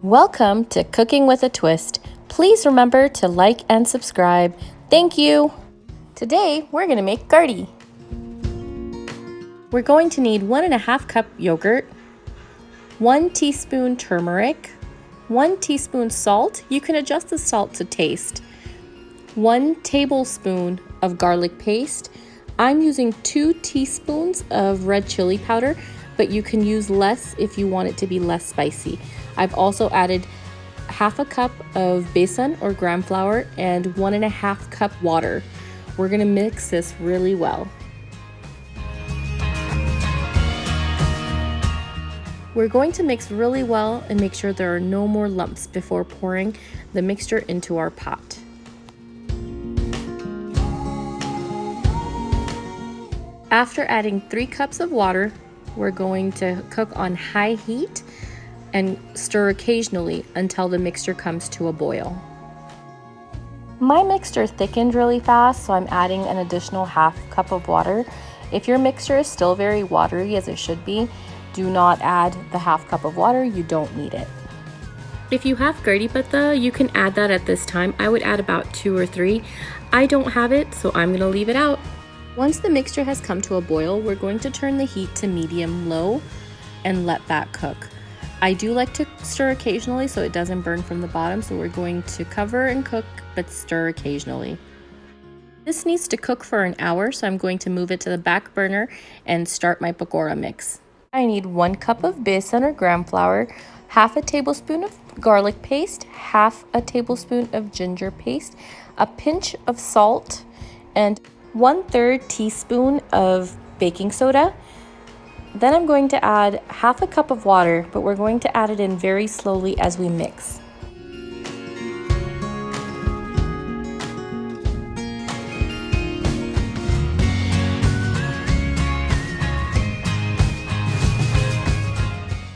Welcome to Cooking with a Twist. Please remember to like and subscribe. Thank you. Today we're going to make kardhi. We're going to need 1.5 cup yogurt, 1 teaspoon turmeric, 1 teaspoon salt. You can adjust the salt to taste. 1 tablespoon of garlic paste. I'm using 2 teaspoons of red chili powder, but you can use less if you want it to be less spicy. I've also added 1/2 cup of BESAN or gram flour and 1.5 cup water. We're going to mix this really well. We're going to mix really well and make sure there are no more lumps before pouring the mixture into our pot. After adding 3 cups of water, we're going to cook on high heat and stir occasionally until the mixture comes to a boil. My mixture thickened really fast, so I'm adding an additional 1/2 cup of water. If your mixture is still very watery, as it should be, do not add the 1/2 cup of water. You don't need it. If you have kardhi patta, you can add that at this time. I would add about 2 or 3. I don't have it, so I'm gonna leave it out. Once the mixture has come to a boil, we're going to turn the heat to medium-low and let that cook. I do like to stir occasionally so it doesn't burn from the bottom, so we're going to cover and cook but stir occasionally. This needs to cook for an hour, so I'm going to move it to the back burner and start my pakora mix. I need 1 cup of besan or gram flour, 1/2 tablespoon of garlic paste, 1/2 tablespoon of ginger paste, a pinch of salt, and 1/3 teaspoon of baking soda. Then I'm going to add 1/2 cup of water, but we're going to add it in very slowly as we mix.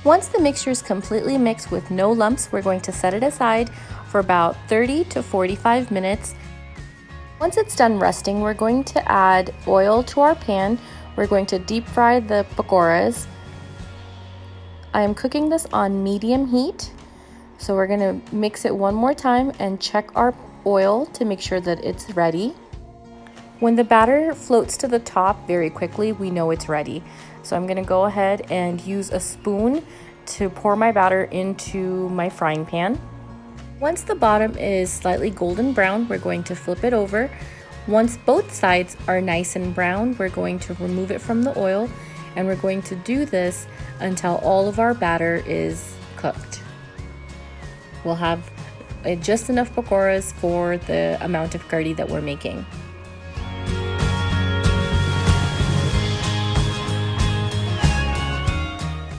Once the mixture is completely mixed with no lumps, we're going to set it aside for about 30 to 45 minutes. Once it's done resting, we're going to add oil to our pan. We're going to deep fry the pakoras. I am cooking this on medium heat, so we're going to mix it one more time and check our oil to make sure that it's ready. When the batter floats to the top very quickly, we know it's ready. So I'm going to go ahead and use a spoon to pour my batter into my frying pan. Once the bottom is slightly golden brown, we're going to flip it over. Once both sides are nice and brown, we're going to remove it from the oil, and we're going to do this until all of our batter is cooked. We'll have just enough pakoras for the amount of kardhi that we're making.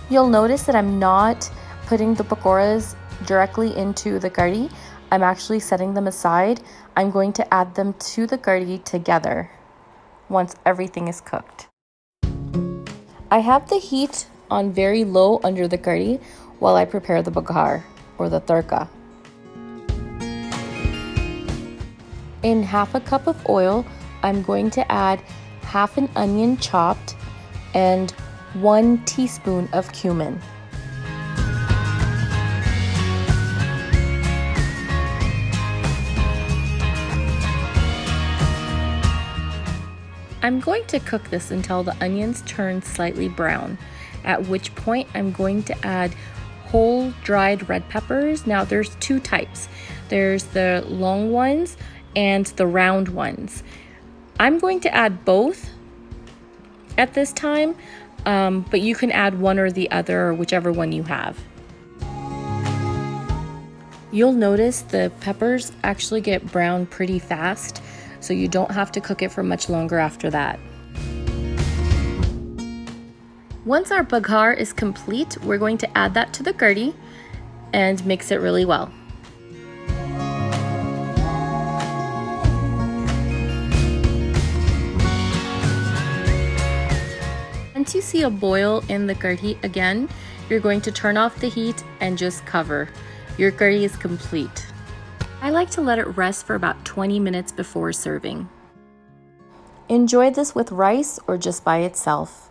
You'll notice that I'm not putting the pakoras directly into the kardhi. I'm actually setting them aside. I'm going to add them to the kardhi together once everything is cooked. I have the heat on very low under the kardhi while I prepare the baghar or the tadka. In 1/2 cup of oil, I'm going to add 1/2 an onion chopped and 1 teaspoon of cumin. I'm going to cook this until the onions turn slightly brown, at which point I'm going to add whole dried red peppers. Now there's 2 types. There's the long ones and the round ones. I'm going to add both at this time, but you can add one or the other, or whichever one you have. You'll notice the peppers actually get brown pretty fast, so you don't have to cook it for much longer after that. Once our baghar is complete, we're going to add that to the kardhi and mix it really well. Once you see a boil in the kardhi again, you're going to turn off the heat and just cover. Your kardhi is complete. I like to let it rest for about 20 minutes before serving. Enjoy this with rice or just by itself.